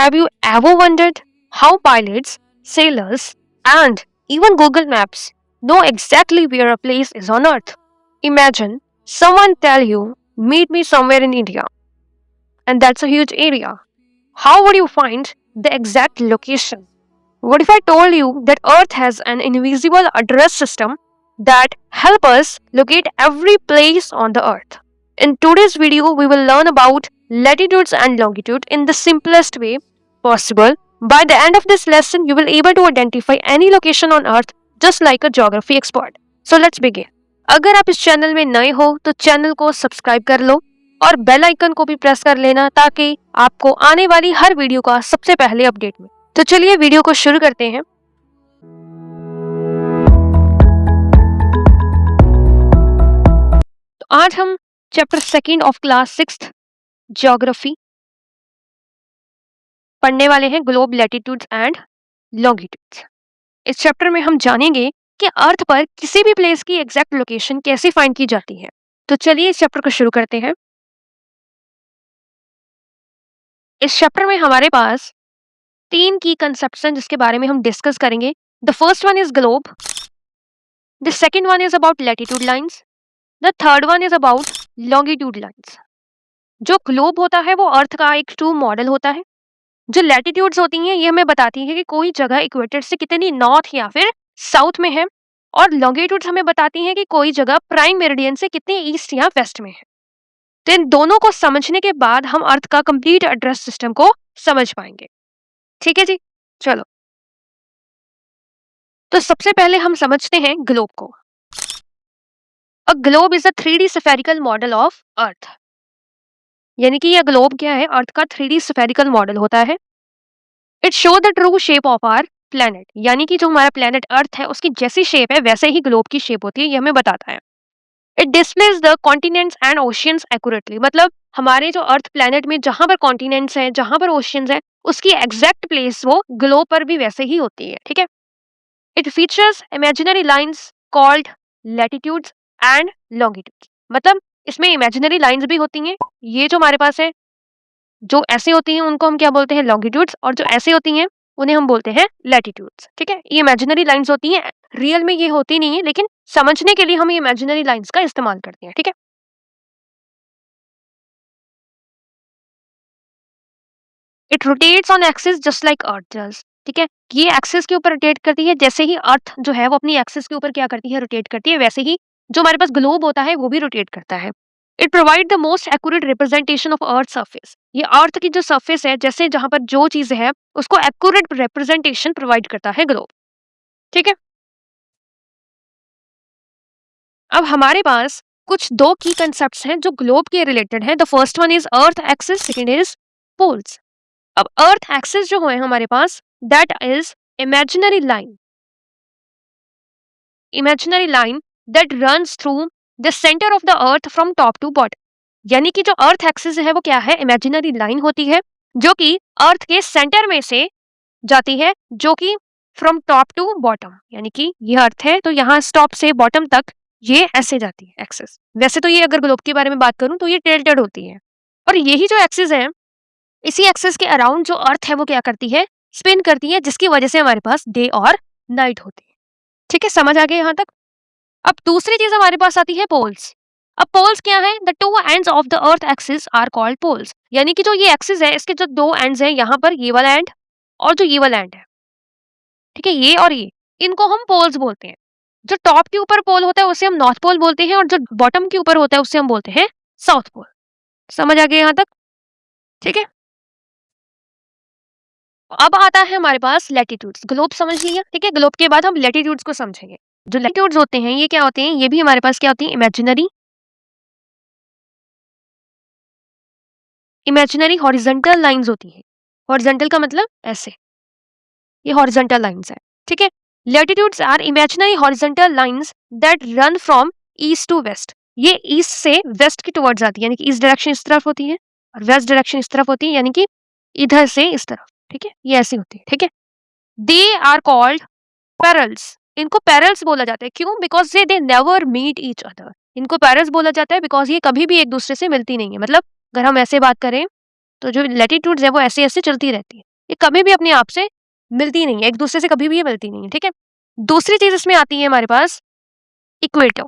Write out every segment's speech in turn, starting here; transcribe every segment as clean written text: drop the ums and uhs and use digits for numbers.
Have you ever wondered how pilots, sailors, and even Google Maps know exactly where a place is on Earth? Imagine someone tell you, meet me somewhere in India, and that's a huge area. How would you find the exact location? What if I told you that Earth has an invisible address system that help us locate every place on the Earth? In today's video, we will learn about latitudes and longitude in the simplest way possible. By the end of this lesson, you will be able to identify any location on Earth just like a geography expert. So let's begin. अगर आप इस channel में नए हो तो channel को subscribe कर लो और बेल आइकन को भी प्रेस कर लेना ताकि आपको आने वाली हर वीडियो का सबसे पहले अपडेट मिले। तो चलिए वीडियो को शुरू करते हैं। तो आज हम chapter second of class 6th geography पढ़ने वाले हैं, ग्लोब लैटिट्यूड्स एंड लॉन्गिट्यूड्स। इस चैप्टर में हम जानेंगे कि अर्थ पर किसी भी प्लेस की एग्जैक्ट लोकेशन कैसे फाइंड की जाती है। तो चलिए इस चैप्टर को शुरू करते हैं। इस चैप्टर में हमारे पास 3 की कंसेप्ट्स हैं जिसके बारे में हम डिस्कस करेंगे। The first one is globe, the second one is about latitude lines, the third one is about longitude lines. जो ग्लोब होता है वो अर्थ का एक ट्रू मॉडल होता है। जो लैटिट्यूड्स होती हैं ये हमें बताती है कि कोई जगह इक्वेटर से कितनी नॉर्थ या फिर साउथ में है, और लॉन्गिट्यूड्स हमें बताती हैं कि कोई जगह प्राइम मेरिडियन से कितनी ईस्ट या वेस्ट में है। तो इन दोनों को समझने के बाद हम अर्थ का कंप्लीट एड्रेस सिस्टम को समझ पाएंगे। ठीक है जी, चलो तो सबसे पहले हम समझते हैं ग्लोब को। A globe is a 3D spherical model of earth. यानी कि यह ग्लोब क्या है, अर्थ का 3D स्फेरिकल मॉडल होता है। It show the true shape of our planet, यानी कि जो हमारा प्लेनेट अर्थ है उसकी जैसी शेप है वैसे ही ग्लोब की शेप होती है, ये हमें बताता है। It displays the continents and oceans accurately, मतलब हमारे जो अर्थ प्लेनेट में जहां पर कॉन्टिनेंट्स हैं, जहां पर ओशियंस है, उसकी एग्जैक्ट प्लेस वो ग्लोब पर भी वैसे ही होती है। ठीक है। It features imaginary lines called latitudes and longitudes, मतलब इसमें इमेजिनरी लाइंस भी होती हैं। ये जो हमारे पास है, जो ऐसे होती हैं उनको हम क्या बोलते हैं, लॉन्गिट्यूड्स, और जो ऐसे होती हैं उन्हें हम बोलते हैं लैटिट्यूड्स। ठीक है। ये इमेजिनरी लाइंस होती हैं, रियल में ये होती नहीं है, लेकिन समझने के लिए हम ये इमेजिनरी लाइंस का इस्तेमाल करते हैं। ठीक है। It rotates on axis just like earth does. ठीक है। ये एक्सिस के ऊपर रोटेट करती है, जैसे ही अर्थ जो है वो अपनी एक्सिस के ऊपर क्या करती है, रोटेट करती है, वैसे ही जो हमारे पास ग्लोब होता है वो भी रोटेट करता है। It provide the most accurate representation of earth surface. ये अर्थ की जो सरफेस है, जैसे जहां पर जो चीज है उसको एक्यूरेट रिप्रेजेंटेशन प्रोवाइड करता है ग्लोब। ठीक है। अब हमारे पास कुछ 2 की कंसेप्ट्स हैं जो ग्लोब के रिलेटेड है। The first one is earth axis, second is poles. अब अर्थ एक्सिस जो है हमारे पास, that is imaginary line that runs through the centre of the earth from top to bottom. यानी कि जो अर्थ एक्सिस है वो क्या है, इमेजिनरी लाइन होती है जो कि अर्थ के सेंटर में से जाती है, जो कि फ्रॉम टॉप टू बॉटम, यानी कि ये अर्थ है तो यहाँ टॉप से बॉटम तक ये ऐसे जाती है एक्सिस। वैसे तो ये अगर ग्लोब के बारे में बात करूं तो ये टिल्टेड होती है, और यही जो एक्सिस है, इसी एक्सिस के अराउंड जो अर्थ है वो क्या करती है, स्पिन करती है, जिसकी वजह से हमारे पास डे और नाइट होती है। ठीक है, समझ आ गया यहाँ तक। अब दूसरी चीज हमारे पास आती है पोल्स। अब पोल्स क्या है, the 2 ends of the earth axis are called poles. यानी कि जो ये एक्सिस है इसके जो 2 एंड्स हैं, यहाँ पर ये वाला एंड और जो ये वाला एंड है, ठीक है, ये और ये, इनको हम पोल्स बोलते हैं। जो टॉप के ऊपर पोल होता है उसे हम नॉर्थ पोल बोलते हैं, और जो बॉटम के ऊपर होता है उसे हम बोलते हैं साउथ पोल। समझ आ गया यहाँ तक। ठीक है। अब आता है हमारे पास लैटिट्यूड्स। ग्लोब समझ लिया, ठीक है। ग्लोब के बाद हम लैटिट्यूड्स को समझेंगे। जो लैटिट्यूड्स होते हैं ये क्या होते हैं, ये भी हमारे पास क्या होती है, इमेजिनरी हॉरिजॉन्टल लाइंस होती हैं। हॉरिजॉन्टल का मतलब ऐसे, ये हॉरिजॉन्टल लाइंस है। ठीक है। Latitudes are imaginary horizontal lines that run from east to west. ये ईस्ट से वेस्ट की टुवर्ड्स आती है, यानी कि ईस्ट डायरेक्शन इस तरफ होती है और वेस्ट डायरेक्शन इस तरफ होती है, यानी कि इधर से इस तरफ। ठीक है, ये ऐसी होती है। ठीक है। They are called parallels. इनको पैरल्स बोला जाता है, क्यों, because they never meet each other. इनको पैरल्स बोला जाता है बिकॉज ये कभी भी एक दूसरे से मिलती नहीं है। मतलब अगर हम ऐसे बात करें तो जो लैटिट्यूड्स है वो ऐसे ऐसे चलती रहती है, ये कभी भी अपने आप से मिलती नहीं है, एक दूसरे से कभी भी ये मिलती नहीं है, ठीक है। दूसरी चीज इसमें आती है हमारे पास इक्वेटर।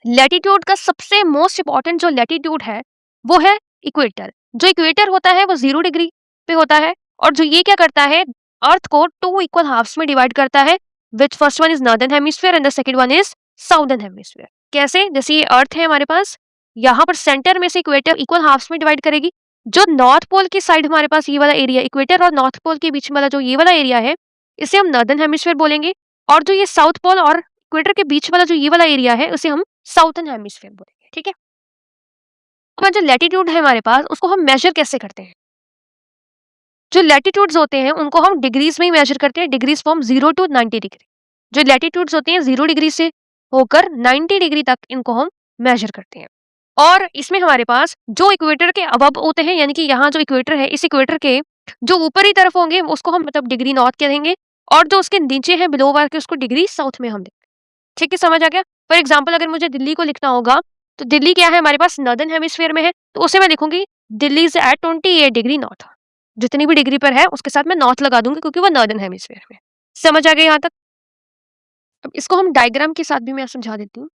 लैटिट्यूड का सबसे मोस्ट इंपॉर्टेंट जो लैटिट्यूड है वो है इक्वेटर। जो इक्वेटर होता है वो 0 डिग्री पे होता है, और जो ये क्या करता है, अर्थ को 2 इक्वल हाफ्स में डिवाइड करता है, which first one is northern hemisphere and the second one is southern hemisphere. कैसे? जैसे ये अर्थ है हमारे पास, यहाँ पर सेंटर में से इक्वेटर इक्वल हाफ्स में डिवाइड करेगी। जो नॉर्थ पोल की साइड हमारे पास ये वाला एरिया, इक्वेटर और नॉर्थ पोल के बीच में वाला जो ये वाला एरिया है, इसे हम नॉर्दर्न हेमिस्फीयर बोलेंगे। और जो ये साउथ पोल और इक्वेटर के बीच वाला जो ये वाला एरिया है, उसे हम साउथर्न हेमिस्फीयर बोलेंगे, ठीक है। अब जो लैटिट्यूड है हमारे पास, उसको हम मेजर कैसे करते हैं? जो लैटिट्यूड्स होते हैं उनको हम डिग्रीज में ही मेजर करते हैं, डिग्रीज फ्रॉम 0 to 90 डिग्री। जो लैटिट्यूड्स होते हैं 0 डिग्री से होकर 90 डिग्री तक इनको हम मेजर करते हैं। और इसमें हमारे पास जो इक्वेटर के अबव होते हैं, यानी कि यहाँ जो इक्वेटर है, इस इक्वेटर के जो ऊपरी तरफ होंगे उसको हम मतलब डिग्री नॉर्थ कहेंगे, और जो उसके नीचे है बिलो वार के उसको डिग्री साउथ में हम देंगे। ठीक है, समझ आ गया? फॉर एग्जाम्पल अगर मुझे दिल्ली को लिखना होगा, तो दिल्ली क्या है हमारे पास, नॉर्दर्न हेमिस्फीयर में है, तो उसे मैं लिखूंगी Delhi is at 28 degree north. जितनी भी डिग्री पर है उसके साथ मैं नॉर्थ लगा दूंगी क्योंकि वो नॉर्दर्न हेमिस्फीयर में। समझ आ गया यहाँ तक? अब इसको हम डायग्राम के साथ भी मैं समझा देती हूँ।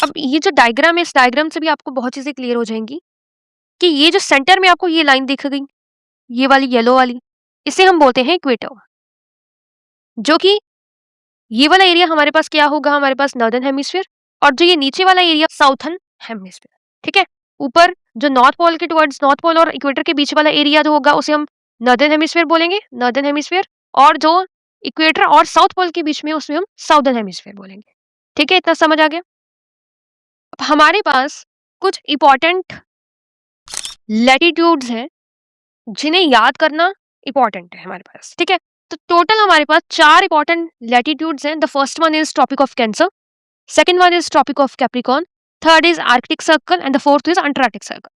अब ये जो डायग्राम है, इस डायग्राम से भी आपको बहुत चीजें क्लियर हो जाएंगी कि ये जो सेंटर में आपको ये लाइन दिख गई, ये वाली येलो वाली, इसे हम बोलते हैं इक्वेटर। जो कि ये वाला एरिया हमारे पास क्या होगा, हमारे पास नॉर्दर्न हेमिस्फीयर, और जो ये नीचे वाला एरिया साउथर्न हेमिस्फीयर, ठीक है। ऊपर जो नॉर्थ पोल के टुवर्ड्स, नॉर्थ पोल और इक्वेटर के बीच वाला एरिया जो होगा उसे हम नॉर्दर्न हेमिस्फीयर बोलेंगे, नॉर्दर्न हेमिस्फीयर। और जो इक्वेटर और साउथ पोल के बीच में उसमें हम साउदर्न हेमिस्फीयर बोलेंगे। ठीक है, इतना समझ आ गया? अब हमारे पास कुछ इंपॉर्टेंट लैटिट्यूड्स हैं जिन्हें याद करना इंपॉर्टेंट है हमारे पास, ठीक है। तो टोटल हमारे पास 4 इंपॉर्टेंट लैटिट्यूड्स हैं। The first one is Tropic of Cancer, second one is Tropic of Capricorn, third is Arctic Circle and the fourth is Antarctic Circle.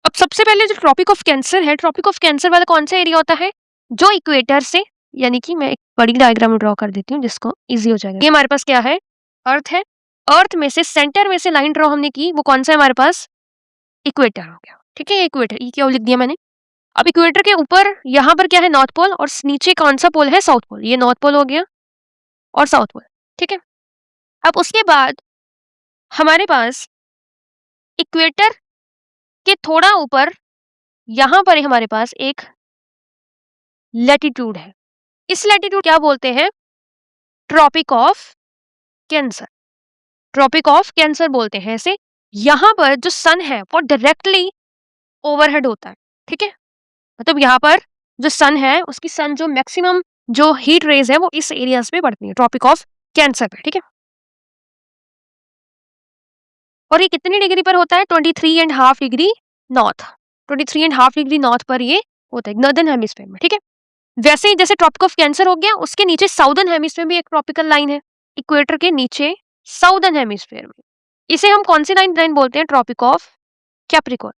अब सबसे पहले जो ट्रॉपिक ऑफ कैंसर है, ट्रॉपिक ऑफ कैंसर वाला कौन सा area होता है, जो इक्वेटर से, यानी कि मैं एक बड़ी डायग्राम ड्रॉ कर देती हूँ जिसको इजी हो जाएगा। ये हमारे पास क्या है, अर्थ है, अर्थ में से सेंटर में से लाइन ड्रॉ हमने की, वो कौन सा है हमारे पास, इक्वेटर हो गया, ठीक है। इक्वेटर, ये क्या लिख दिया मैंने। अब इक्वेटर के ऊपर यहाँ पर क्या है, नॉर्थ पोल, और नीचे कौन सा पोल है, साउथ पोल। ये नॉर्थ पोल हो गया और साउथ पोल, ठीक है। अब उसके बाद हमारे पास इक्वेटर के थोड़ा ऊपर यहाँ पर हमारे पास एक लैटिट्यूड है। इस लैटिट्यूड क्या बोलते हैं, Tropic of Cancer. Tropic of Cancer बोलते हैं इसे। यहाँ पर जो सन है वो डायरेक्टली ओवरहेड होता है, ठीक है। मतलब यहाँ पर जो सन है उसकी सन जो मैक्सिमम जो हीट रेज है वो इस एरियाज पे पड़ती है, ट्रॉपिक ऑफ कैंसर पे, ठीक है। और ये कितनी डिग्री पर होता है, 23.5 डिग्री नॉर्थ, 23.5 डिग्री नॉर्थ पर ये होता है नॉर्दर्न हेमिस्फीयर में, ठीक है। वैसे ही जैसे ट्रॉपिक ऑफ कैंसर हो गया, उसके नीचे साउदर्न हेमिस्फीयर में एक ट्रॉपिकल लाइन है, इक्वेटर के नीचे साउदर्न हेमिस्फीयर में। इसे हम कौन सी लाइन बोलते हैं, ट्रॉपिक ऑफ कैप्रिकॉर्न।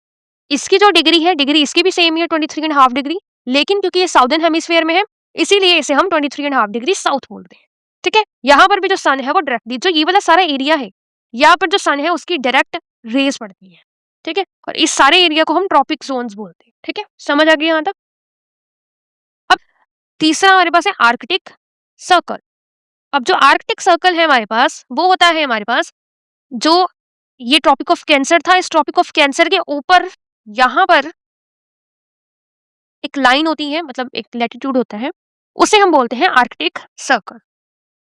इसकी जो डिग्री है, डिग्री इसकी भी सेम ही है, 23.5 डिग्री, लेकिन क्योंकि ये साउदर्न हेमिस्फीयर में है इसीलिए इसे हम 23.5 डिग्री साउथ बोलते हैं, ठीक है। यहाँ पर भी जो सन है वो डायरेक्टली, जो ये वाला सारा एरिया है, यहाँ पर जो सन है उसकी डायरेक्ट रेज पड़ती है, ठीक है। और इस सारे एरिया को हम ट्रॉपिक जोन्स बोलते हैं, ठीक है। समझ आ गया यहाँ तक? अब तीसरा हमारे पास है आर्कटिक सर्कल। अब जो आर्कटिक सर्कल है हमारे पास, वो होता है हमारे पास जो ये ट्रॉपिक ऑफ कैंसर था, इस ट्रॉपिक ऑफ कैंसर के ऊपर यहाँ पर एक लाइन होती है, मतलब एक लैटिट्यूड होता है, उसे हम बोलते हैं आर्कटिक सर्कल।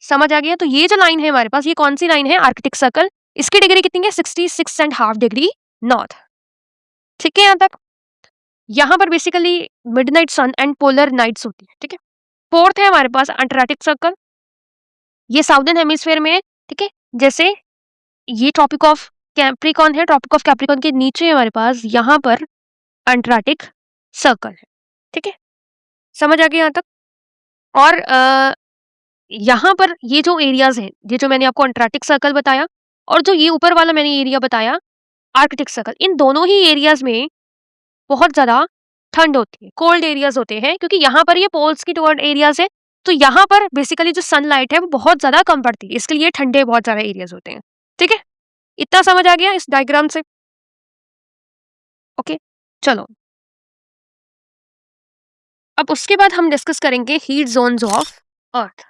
समझ आ गया? तो ये जो लाइन है हमारे पास, ये कौन सी लाइन है, आर्कटिक सर्कल। इसकी डिग्री कितनी है, 66.5 डिग्री नॉर्थ, ठीक है। यहाँ तक, यहाँ पर basically midnight sun and polar nights होती है, ठीक है। फोर्थ है हमारे पास अंटार्कटिक सर्कल, ये साउदर्न हेमिस्फीयर में है, ठीक है। जैसे ये ट्रॉपिक ऑफ कैप्रिकॉर्न है, ट्रॉपिक ऑफ कैप्रिकॉर्न के नीचे हमारे पास यहाँ पर अंटार्कटिक सर्कल है, ठीक है। समझ आ गया यहाँ तक? और यहाँ पर ये जो एरियाज हैं, ये जो मैंने आपको अंटार्कटिक सर्कल बताया और जो ये ऊपर वाला मैंने एरिया बताया आर्कटिक सर्कल, इन दोनों ही एरियाज में बहुत ज्यादा ठंड होती है, कोल्ड एरियाज होते हैं, क्योंकि यहाँ पर ये पोल्स की टुवर्ड एरियाज है, तो यहाँ पर बेसिकली जो सनलाइट है वो बहुत ज्यादा कम पड़ती है, इसके लिए ठंडे बहुत ज्यादा एरियाज होते हैं, ठीक है। इतना समझ आ गया इस डायग्राम से? ओके। चलो, अब उसके बाद हम डिस्कस करेंगे हीट ज़ोन्स ऑफ अर्थ।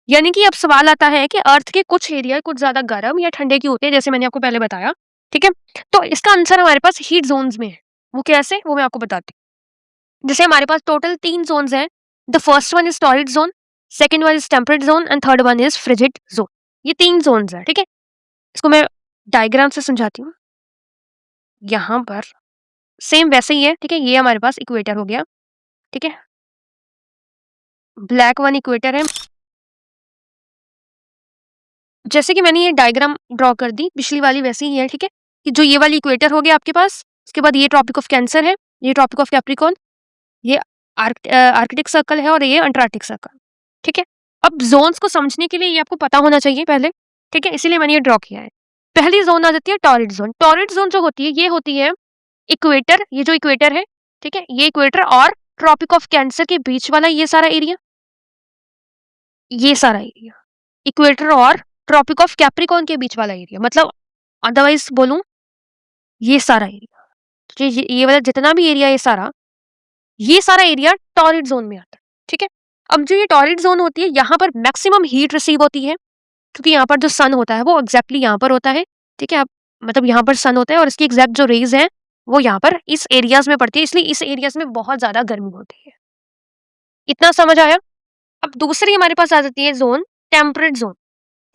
यानी कि अब सवाल आता है कि अर्थ के कुछ एरिया कुछ ज़्यादा गर्म या ठंडे क्यों होते हैं, जैसे मैंने आपको पहले बताया, ठीक है? तो इसका आंसर हमारे पास हीट ज़ोन्स में है। वो कैसे? वो मैं आपको बताती हूँ। जैसे हमारे पास टोटल 3 ज़ोन्स हैं। The first one is torrid zone, second one is temperate zone and third one is frigid zone. ये 3 ज़ोन्स हैं, ठीक है? इसको मैं डायग्राम से समझाती हूँ। यहाँ पर सेम वैसे ही है, ठीक है? ये हमारे पास इक्वेटर हो गया, ठीक है? ब्लैक वन इक्वेटर है। जैसे कि मैंने ये डायग्राम ड्रॉ कर दी, पिछली वाली वैसी ही है, ठीक है? कि जो ये वाली इक्वेटर हो गया आपके पास, उसके बाद ये ट्रॉपिक ऑफ कैंसर है, ये ट्रॉपिक ऑफ कैप्रिकॉर्न, ये आर्कटिक सर्कल है और ये अंटार्कटिक सर्कल, ठीक है? अब ज़ोन्स को समझने के लिए ये आपको पता होना चाहिए पहले, ठीक है? इसीलिए मैंने ये ड्रॉ किया है। पहली ज़ोन आ जाती है टॉरिड ज़ोन। टॉरिड ज़ोन जो होती है, ये होती है इक्वेटर, ये जो इक्वेटर है, ठीक है? ये इक्वेटर और ट्रॉपिक ऑफ कैंसर के बीच वाला ये सारा एरिया, ये सारा एरिया। इक्वेटर और ट्रॉपिक ऑफ कैप्रिकॉर्न के बीच वाला एरिया, मतलब अदरवाइज बोलूं, ये सारा एरिया, तो ये वाला जितना भी एरिया, ये सारा एरिया टॉरिड जोन में आता है, ठीक है? अब जो ये टॉरिड जोन होती है, यहाँ पर मैक्सिमम हीट रिसीव होती है, क्योंकि यहाँ पर जो सन होता है वो एग्जैक्टली यहाँ पर होता है, ठीक है? अब मतलब यहाँ पर सन होता है और इसकी एग्जैक्ट जो रेज है वो यहाँ पर इस एरियाज में पड़ती है, इसलिए इस एरियाज में बहुत ज्यादा गर्मी होती है। इतना समझ आया? अब दूसरी हमारे पास आ जाती है जोन, टेम्परेट जोन,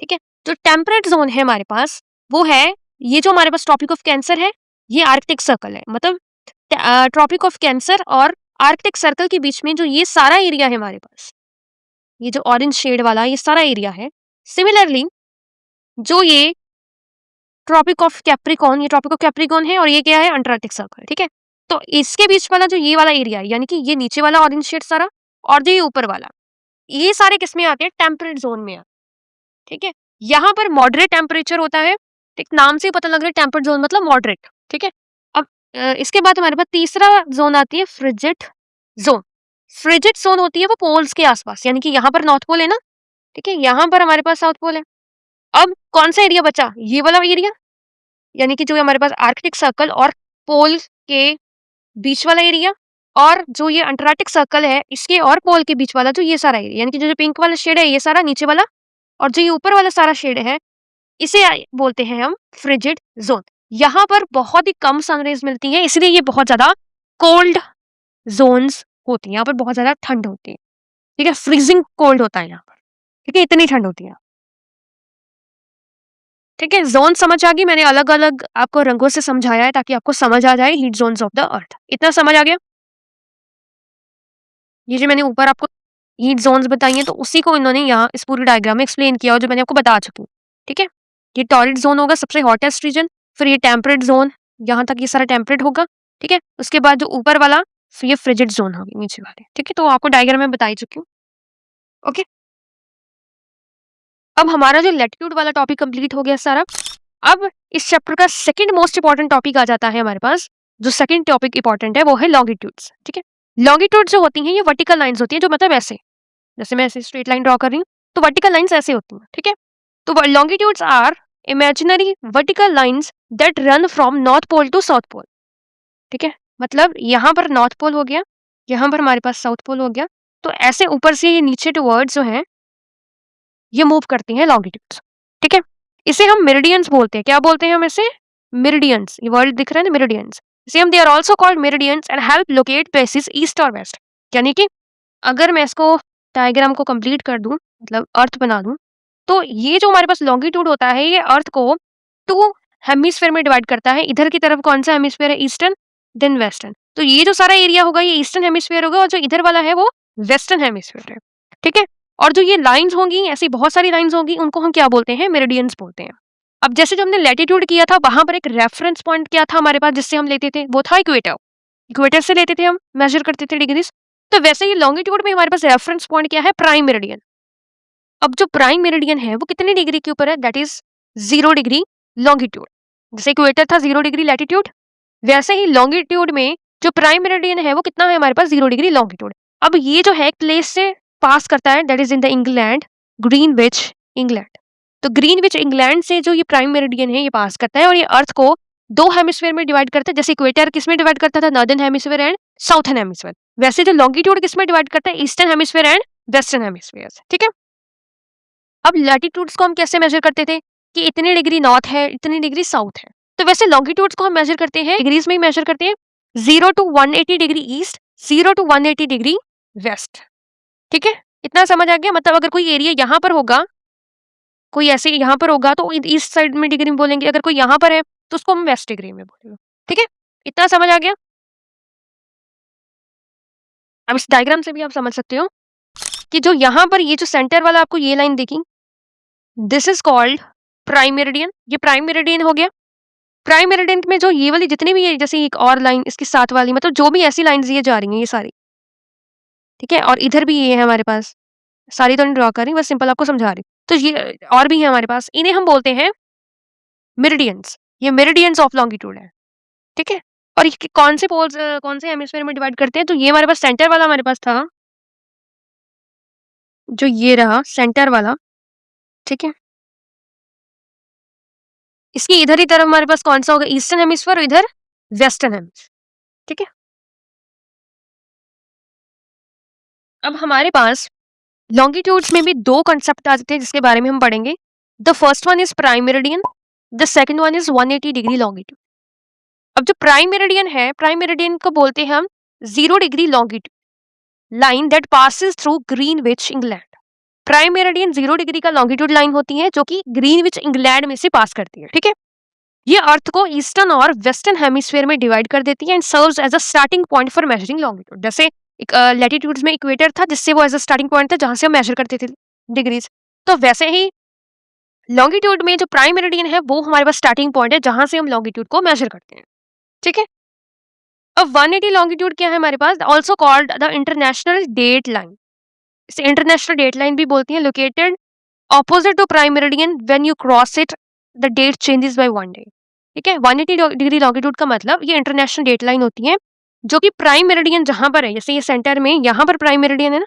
ठीक है? जो टेम्परेट जोन है हमारे पास, वो है ये जो हमारे पास ट्रॉपिक ऑफ कैंसर है, ये आर्कटिक सर्कल है, मतलब ट्रॉपिक ऑफ कैंसर और आर्कटिक सर्कल के बीच में जो ये सारा एरिया है हमारे पास, ये जो ऑरेंज शेड वाला ये सारा एरिया है। सिमिलरली जो ये ट्रॉपिक ऑफ कैप्रिकॉर्न, ये ट्रॉपिक ऑफ कैप्रिकॉर्न है और ये क्या है, अंटार्कटिक सर्कल, ठीक है? तो इसके बीच वाला जो ये वाला एरिया है, यानी कि ये नीचे वाला ऑरेंज शेड सारा और जो ये ऊपर वाला, ये सारे किस में आते हैं, टेम्परेट जोन में आते हैं, ठीक है? यहाँ पर मॉडरेट टेम्परेचर होता है, ठीक? नाम से ही पता लग रहा है टेम्परेट जोन मतलब मॉडरेट, ठीक है? अब इसके बाद हमारे पास तीसरा जोन आती है फ्रिजिड जोन। फ्रिजिड जोन होती है वो पोल्स के आसपास, यानी कि यहाँ पर नॉर्थ पोल है ना, ठीक है? यहाँ पर हमारे पास साउथ पोल है। अब कौन सा एरिया बचा, ये वाला एरिया, यानी कि जो हमारे पास आर्कटिक सर्कल और पोल के बीच वाला एरिया, और जो ये अंटार्कटिक सर्कल है इसके और पोल के बीच वाला जो ये सारा एरिया, यानी कि जो पिंक वाला शेड है ये सारा नीचे वाला, और जो ये ऊपर वाला सारा शेड है इसे बोलते हैं हम फ्रिजिड जोन। यहाँ पर बहुत ही कम सनरेज मिलती है, इसलिए ये बहुत ज्यादा कोल्ड जोन्स होती है, यहाँ पर बहुत ज्यादा ठंड होती है, ठीक है? फ्रीजिंग कोल्ड होता है यहाँ पर, ठीक है? इतनी ठंड होती है, ठीक है? जोन समझ आ गई? मैंने अलग अलग आपको रंगों से समझाया है ताकि आपको समझ आ जाए हीट जोन्स ऑफ द अर्थ। इतना समझ आ गया? ये जो मैंने ऊपर आपको हीट जोन्स बताई हैं, तो उसी को इन्होंने यहाँ इस पूरी डायग्राम में एक्सप्लेन किया और जो मैंने आपको बता चुकी हूँ, ठीक है? ये टॉरिड जोन होगा सबसे हॉटेस्ट रीजन, फिर ये टेम्परेट जोन, यहाँ तक ये सारा टेम्परेट होगा, ठीक है? उसके बाद जो ऊपर वाला, फिर ये फ्रिजिड जोन होगी नीचे वाले, ठीक है? तो आपको डायग्राम में बता ही चुकी हूँ, ओके? अब हमारा जो लैटिट्यूड वाला टॉपिक कंप्लीट हो गया सारा। अब इस चैप्टर का सेकंड मोस्ट इंपॉर्टेंट टॉपिक आ जाता है हमारे पास। जो सेकंड टॉपिक इंपॉर्टेंट है वो है लॉन्गिट्यूड्स, ठीक है? लॉन्गिट्यूड जो होती हैं ये वर्टिकल लाइंस होती हैं, जो मतलब ऐसे, जैसे मैं ऐसे स्ट्रेट लाइन ड्रॉ कर रही हूँ, तो वर्टिकल लाइंस ऐसे होती हैं, ठीक है? तो longitudes are imaginary vertical lines that run from north pole to south pole, ठीक है? मतलब यहाँ पर नॉर्थ पोल हो गया, यहाँ पर हमारे पास साउथ पोल हो गया, तो ऐसे ऊपर से ये नीचे टुवर्ड्स जो है ये मूव करती हैं लॉन्गिट्यूड्स, ठीक है? इसे हम मेरिडियंस बोलते हैं। क्या बोलते हैं हम इसे? मेरिडियंस। ये वर्ड दिख रहा है ना, meridians. Same they are also called meridians and help locate places east और वेस्ट। यानी कि अगर मैं इसको डायग्राम को कंप्लीट कर दूं, मतलब अर्थ बना दूं, तो ये जो हमारे पास लॉन्गिट्यूड होता है ये अर्थ को टू हेमिस्फीयर में डिवाइड करता है। इधर की तरफ कौन सा हेमिस्फीयर है? Eastern, then western. तो ये जो सारा एरिया होगा ये ईस्टर्न हेमिस्फीयर होगा और जो इधर वाला है वो वेस्टर्न हेमिस्फीयर है, ठीक है? और जो ये लाइंस होंगी, ऐसी बहुत सारी लाइंस होंगी, उनको हम क्या बोलते हैं? मेरिडियंस बोलते हैं। अब जैसे जो हमने लैटिट्यूड किया था, वहां पर एक रेफरेंस पॉइंट क्या था हमारे पास जिससे हम लेते थे? वो था इक्वेटर। इक्वेटर से लेते थे हम, मेजर करते थे डिग्रीज। तो वैसे ही लॉन्गिट्यूड में हमारे पास रेफरेंस पॉइंट क्या है? Prime meridian. अब जो प्राइम मेरिडियन है वो कितने डिग्री के ऊपर है? That is 0 degree longitude. जैसे इक्वेटर था 0 डिग्री लैटिट्यूड, वैसे ही लॉन्गिट्यूड में जो प्राइम मेरिडियन है वो कितना है हमारे पास? 0 डिग्री लॉन्गिट्यूड। अब ये जो है प्लेस से पास करता है, that is in the England, Greenwich England. तो ग्रीनविच इंग्लैंड से जो ये प्राइम मेरिडियन है ये पास करता है और ये अर्थ को 2 हेमिस्फीयर में डिवाइड करता है। जैसे इक्वेटर किसमें डिवाइड करता था? Northern hemisphere and southern hemisphere. वैसे जो लॉन्गिट्यूड किसमें डिवाइड करता है? Eastern hemisphere and western hemisphere. ठीक है। अब लैटिट्यूड्स को हम कैसे मेजर करते थे कि इतनी डिग्री नॉर्थ है, इतनी डिग्री साउथ है। तो वैसे लॉन्गिट्यूड्स को हम मेजर करते हैं डिग्रीज में ही मेजर करते हैं। 0 to 180 degree east, 0 to 180 degree west. ठीक है, इतना समझ आ गया? मतलब अगर कोई एरिया यहाँ पर होगा, कोई ऐसे यहाँ पर होगा तो ईस्ट साइड में डिग्री में बोलेंगे, अगर कोई यहाँ पर है तो उसको हम वेस्ट डिग्री में बोलेंगे। ठीक है, इतना समझ आ गया? अब इस डायग्राम से भी आप समझ सकते हो कि जो यहाँ पर ये जो सेंटर वाला आपको ये लाइन देखी, this is called prime meridian. ये प्राइम मेरिडियन हो गया। प्राइम मेरिडियन में जो ये वाली जितनी भी है, जैसे एक और लाइन इसके साथ वाली, मतलब जो भी ऐसी लाइंस ये जा रही हैं ये सारी, ठीक है, और इधर भी ये है हमारे पास, सारी तो नहीं ड्रॉ कर रही, बस सिंपल आपको समझा रही। तो ये और भी है हमारे पास, इन्हें हम बोलते हैं मेरिडियंस। ये मेरिडियंस ऑफ लॉन्गिट्यूड है। ठीक है, और ये कौन से पोल्स कौन से हेमिस्फीयर में डिवाइड करते हैं? तो ये हमारे पास सेंटर वाला हमारे पास था, जो ये रहा सेंटर वाला। ठीक है, इसकी इधर ही तरफ हमारे पास कौन सा होगा? ईस्टर्न हेमिस्फीयर और इधर वेस्टर्न हेमिस्फीयर। ठीक है, अब हमारे पास लॉन्गिट्यूड्स में भी दो कंसेप्ट आते हैं जिसके बारे में हम पढ़ेंगे। The first one is prime meridian, the second one is 180 degree longitude. अब जो प्राइम मेरिडियन है, प्राइम मेरिडियन को बोलते हैं हम 0 degree longitude line that passes through Greenwich England. Prime meridian 0 degree का लॉन्गिट्यूड लाइन होती है जो कि ग्रीनविच इंग्लैंड में से पास करती है। ठीक है, ये अर्थ को ईस्टर्न और वेस्टर्न हेमिस्फीयर में डिवाइड कर देती है and serves as a starting point for measuring longitude. जैसे एक लैटिट्यूड्स में इक्वेटर था जिससे वो एज अ स्टार्टिंग पॉइंट था जहां से हम मेजर करते थे डिग्रीज, तो वैसे ही लॉन्गिट्यूड में जो प्राइम मेरिडियन है वो हमारे पास स्टार्टिंग पॉइंट है जहां से हम लॉन्गिट्यूड को मेजर करते हैं। ठीक है, अब 180 लॉन्गिट्यूड क्या है हमारे पास? Also called the international date line. इसे इंटरनेशनल डेट लाइन भी बोलती है। Located opposite to prime meridian, when you cross it the date changes by 1 day. ठीक है, 180 डिग्री लॉन्गिट्यूड का मतलब ये इंटरनेशनल डेट लाइन होती है जो कि प्राइम मेरिडियन जहां पर है, जैसे ये सेंटर में यहाँ पर प्राइम मेरिडियन है ना,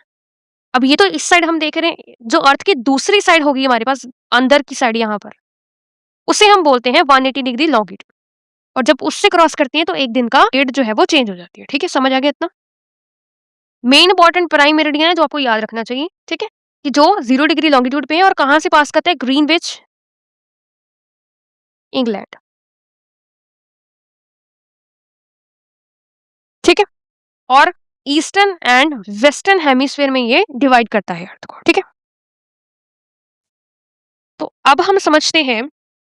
अब ये तो इस साइड हम देख रहे हैं, जो अर्थ की दूसरी साइड होगी हमारे पास अंदर की साइड यहाँ पर, उसे हम बोलते हैं 180 डिग्री लॉन्गिट्यूड। और जब उससे क्रॉस करती है तो एक दिन का डेट जो है वो चेंज हो जाती है। ठीक है, समझ आ गया इतना? मेन इंपॉर्टेंट प्राइम मेरिडियन है जो आपको याद रखना चाहिए। ठीक है, कि जो 0 डिग्री लॉन्गिट्यूड पे है और कहां से पास करता है? Greenwich England. ठीक है, और ईस्टर्न एंड वेस्टर्न हेमिस्फीयर में ये डिवाइड करता है अर्थ को। ठीक है, तो अब हम समझते हैं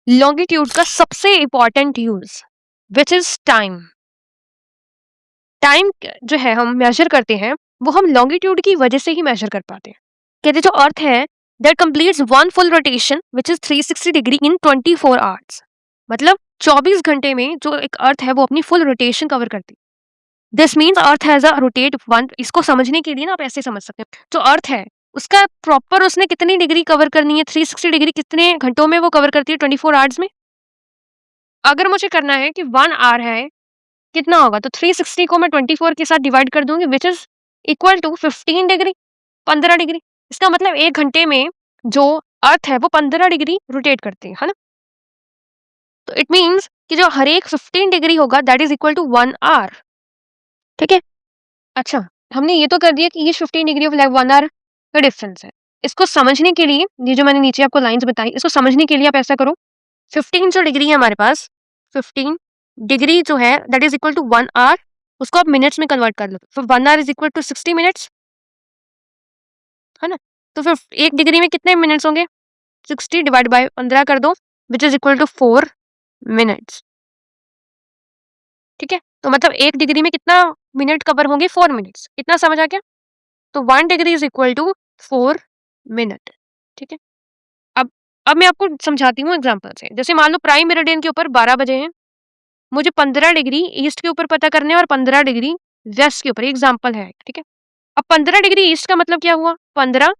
लॉन्गिट्यूड का सबसे important use, which is time. Time जो है हम मेजर करते हैं वो हम लॉन्गिट्यूड की वजह से ही मेजर कर पाते हैं। कहते जो अर्थ है that completes one full rotation which is 360 degree in 24 hours. मतलब 24 घंटे में जो एक अर्थ है वो अपनी फुल रोटेशन कवर करती है। This means earth has a rotate one. इसको समझने के लिए ना आप ऐसे समझ सकते हैं, जो अर्थ है उसका प्रॉपर उसने कितनी डिग्री कवर करनी है, 360 डिग्री कितने घंटों में वो कवर करती है? 24 आवर्स में। अगर मुझे करना है कि 1 आवर है कितना होगा, तो 360 को मैं 24 के साथ डिवाइड कर दूंगी which is equal to 15 degree, 15 degree. इसका मतलब 1 घंटे में जो अर्थ है वो 15 डिग्री रोटेट करती है ना। तो इट मीन्स कि जो हर एक 15 डिग्री होगा that is equal to 1 hour. ठीक है, अच्छा हमने ये तो कर दिया कि ये 15 डिग्री ऑफ लाइक 1 आवर का डिफरेंस है। इसको समझने के लिए ये जो मैंने नीचे आपको लाइंस बताई, इसको समझने के लिए आप ऐसा करो, 15 जो डिग्री है हमारे पास, 15 डिग्री जो है that is equal to 1 hour, उसको आप मिनट्स में कन्वर्ट कर लो। फिर 1 hour is equal to 60 minutes, है ना। तो फिर 1 डिग्री में कितने मिनट्स होंगे? 60 डिवाइड बाय 15 कर दो which is equal to 4 minutes. ठीक है, तो मतलब 1 डिग्री में कितना मिनट कवर होंगे? 4 मिनट्स। इतना समझ आ गया? तो 1 degree is equal to 4 minute. ठीक है, अब अब मैं आपको समझाती हूँ एग्जाम्पल से। जैसे मान लो प्राइम मेरिडियन के ऊपर 12 बजे हैं, मुझे 15 डिग्री ईस्ट के ऊपर पता करने और 15 डिग्री वेस्ट के ऊपर। एग्जाम्पल है, ठीक है। अब 15 डिग्री ईस्ट का मतलब क्या हुआ? 15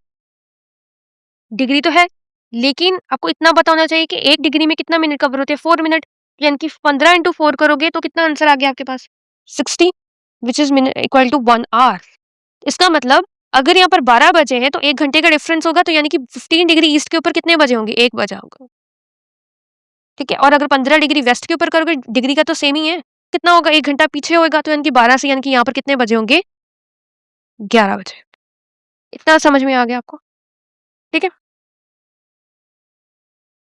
डिग्री तो है, लेकिन आपको इतना पता होना चाहिए कि 1 डिग्री में कितना मिनट कवर होते हैं? 4 मिनट। यानी कि 15 इंटू 4 करोगे तो कितना आंसर आ गया आपके पास? 60 which is equal to 1 hour. इसका मतलब अगर यहाँ पर 12 बजे हैं तो 1 घंटे का डिफरेंस होगा, तो यानी कि 15 डिग्री ईस्ट के ऊपर कितने बजे होंगे? 1 बजा होगा। ठीक है? और अगर 15 डिग्री वेस्ट के ऊपर करोगे, डिग्री का तो सेम ही है। कितना होगा, 1 घंटा पीछे होएगा तो यानी कि 12 से, यानी कि यहाँ पर कितने बजे होंगे? 11 बजे। इतना समझ में आ गया आपको? ठीक है?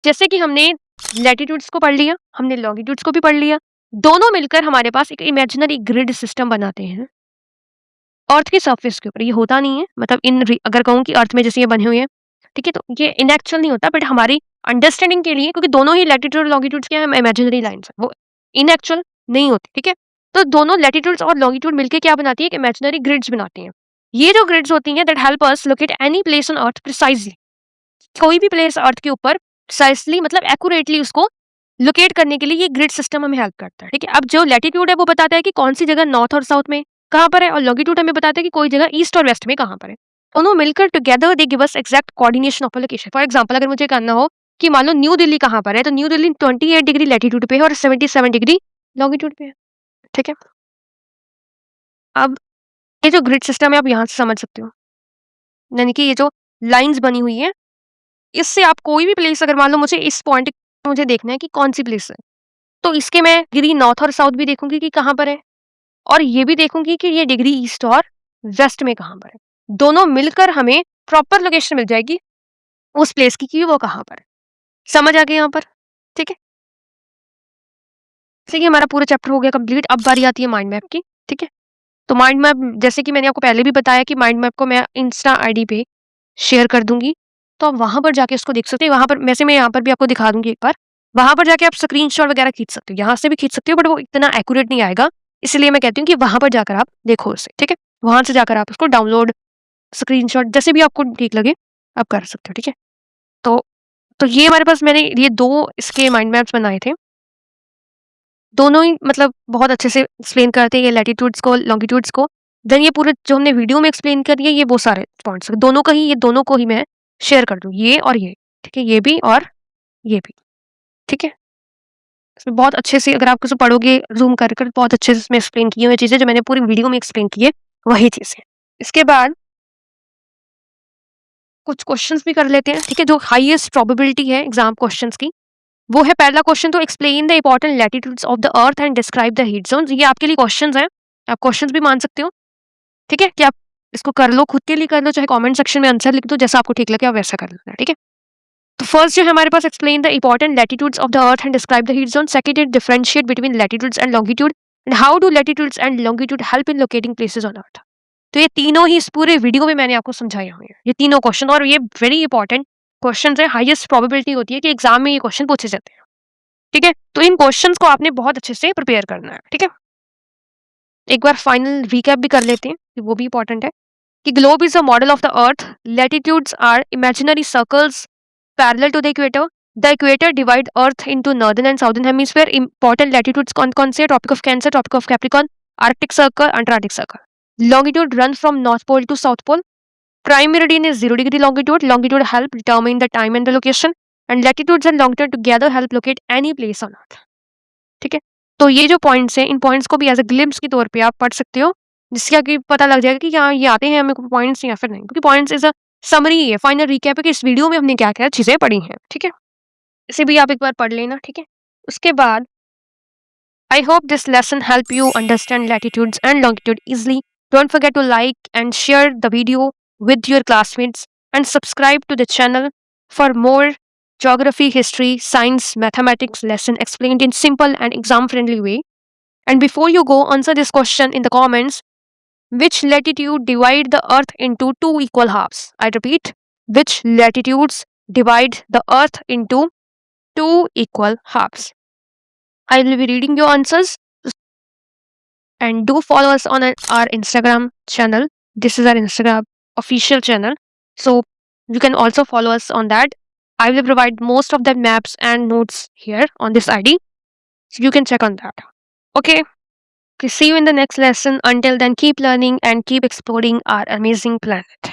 जैसे कि हमने लैटिट्यूड्स को पढ़ लिया, हमने लॉन्गिट्यूड्स को भी पढ़ लिया। दोनों मिलकर हमारे पास एक इमेजिनरी ग्रिड सिस्टम बनाते हैं अर्थ की सरफेस के ऊपर। ये होता नहीं है, मतलब अगर कहूँ कि अर्थ में जैसे ये बने हुए हैं, ठीक है? तो ये इनएक्चुअल नहीं होता, बट हमारी अंडरस्टैंडिंग के लिए, क्योंकि दोनों ही लैटिट्यूड और लॉन्गिट्यूड्स क्या है, इमेजिनरी लाइन्स हैं, वो इनएक्चुअल नहीं होती, ठीक है? तो दोनों लैटिट्यूड्स और लॉन्गिट्यूड मिलके क्या बनाती है, एक इमेजिनरी ग्रिड्स बनाती हैं। ये जो ग्रिड्स होती हैं that help us locate any place on earth precisely. कोई भी प्लेस अर्थ के ऊपर प्रिसाइजली मतलब एक्यूरेटली उसको लोकेट करने के लिए ये ग्रिड सिस्टम हमें हेल्प करता है, ठीक है? अब जो लैटिट्यूड है वो बताता है कि कौन सी जगह नॉर्थ और साउथ में कहाँ पर है, और लॉन्गिट्यूड हमें बताता है कि कोई जगह ईस्ट और वेस्ट में कहाँ पर है। दोनों मिलकर together they give us exact coordination of a location. For example, अगर मुझे करना हो कि मान लो न्यू दिल्ली कहाँ पर है, तो न्यू दिल्ली 28 डिग्री लैटिट्यूड पे है और 77 डिग्री लॉन्गिट्यूड पे है, ठीक है? अब ये जो ग्रिड सिस्टम है आप यहाँ से समझ सकते हो, यानी कि ये जो लाइंस बनी हुई है, इससे आप कोई भी प्लेस, अगर मान लो मुझे इस पॉइंट मुझे देखना है कि कौन सी प्लेस है, तो इसके मैं डिग्री नॉर्थ और साउथ भी देखूंगी कि कहाँ पर है, और ये भी देखूंगी कि ये डिग्री ईस्ट और वेस्ट में कहाँ पर है। दोनों मिलकर हमें प्रॉपर लोकेशन मिल जाएगी उस प्लेस की कि वो कहाँ पर है। समझ आ गया यहाँ पर? ठीक है? जैसे कि हमारा पूरा चैप्टर हो गया कंप्लीट। अब बारी आती है माइंड मैप की, ठीक है? तो माइंड मैप, जैसे कि मैंने आपको पहले भी बताया कि माइंड मैप को मैं इंस्टा आईडी पे शेयर कर दूंगी, तो आप वहां पर जाके उसको देख सकते हैं। वहां पर वैसे मैं यहाँ पर भी आपको दिखा दूंगी एक बार। वहां पर जाके आप स्क्रीनशॉट वगैरह खींच सकते हो, यहाँ से भी खींच सकते हो, बट वो इतना एक्यूरेट नहीं आएगा, इसलिए मैं कहती हूँ कि वहां पर जाकर आप देखो उसे, ठीक है? वहां से जाकर आप उसको डाउनलोड, स्क्रीनशॉट जैसे भी आपको ठीक लगे आप कर सकते हो, ठीक है? तो ये हमारे पास, मैंने ये 2 इसके माइंड मैप्स बनाए थे। दोनों ही मतलब बहुत अच्छे से एक्सप्लेन करते हैं ये लैटिट्यूड्स को, लॉन्गिट्यूड्स को। देन ये पूरे जो हमने वीडियो में एक्सप्लेन करी है, ये वो सारे पॉइंट्स दोनों का ही, ये दोनों को ही मैं शेयर कर दूँ, ये और ये, ठीक है? ये भी और ये भी, ठीक है? इसमें बहुत अच्छे से अगर आप कुछ पढ़ोगे ज़ूम कर कर, बहुत अच्छे से इसमें एक्सप्लेन की हुई चीज़ें जो मैंने पूरी वीडियो में एक्सप्लेन की है, वही चीज़ें। इसके बाद कुछ क्वेश्चंस भी कर लेते हैं, ठीक है? जो हाईएस्ट प्रोबेबिलिटी है एग्जाम क्वेश्चंस की, वो है पहला क्वेश्चन, तो explain the important latitudes of the earth and describe the heat zones. ये आपके लिए क्वेश्चंस हैं, आप क्वेश्चंस भी मान सकते हो, ठीक है? कि आप इसको कर लो, खुद के लिए कर लो, चाहे कमेंट सेक्शन में आंसर लिख दो, जैसा आपको ठीक लगे आप वैसा कर लेना, ठीक है? तो फर्स्ट जो है हमारे पास, explain the important latitudes of the earth and describe the heat zone. Second is differentiate between latitudes and longitude and how do latitudes and longitude help in locating places on earth. तो ये तीनों ही इस पूरे video में मैंने आपको समझाए हुए हैं, ये तीनों क्वेश्चन, और ये वेरी इंपॉर्टेंट क्वेश्चन है। हाईएस्ट प्रोबेबिलिटी होती है कि एग्जाम में ये क्वेश्चन पूछे जाते हैं, ठीक है? तो इन क्वेश्चंस को आपने बहुत अच्छे से प्रिपेयर करना है, ठीक है? एक बार फाइनल रिकैप भी कर लेते हैं, कि वो भी इंपॉर्टेंट है, कि globe is a model of the earth, latitudes are imaginary circles parallel to the equator, the equator divide earth into northern and southern hemisphere. Important latitudes कौन कौन से? Tropic of Cancer, Tropic of Capricorn, Arctic Circle, Antarctic Circle. Longitude run from north pole to south pole. Prime meridian is 0 degree longitude. Longitude help determine the time and the location, and latitudes and longitude together help locate any place on earth. ठीक है? तो ये जो points हैं, इन points को भी as a glimpse के तौर पे आप पढ़ सकते हो, जिससे कि पता लग जाएगा कि हाँ ये आते हैं हमें पॉइंट्स या फिर नहीं, क्योंकि पॉइंट्स इज अ समरी है, फाइनल रिकैप है कि इस वीडियो में हमने क्या क्या चीजें पढ़ी हैं, ठीक है? इसे भी आप एक बार पढ़ लेना, ठीक है? उसके बाद I hope this lesson help you understand latitudes and longitude easily. Don't forget to like and share the video with your classmates and subscribe to the channel for more geography, history, science, mathematics lesson explained in simple and exam friendly way. And before you go, answer this question in the comments. Which latitude divide the earth into two equal halves? I repeat, which latitudes divide the earth into two equal halves? I will be reading your answers, and do follow us on our Instagram channel. This is our Instagram official channel, so you can also follow us on that. I will provide most of the maps and notes here on this ID, so you can check on that. Okay, see you in the next lesson. Until then, keep learning and keep exploring our amazing planet.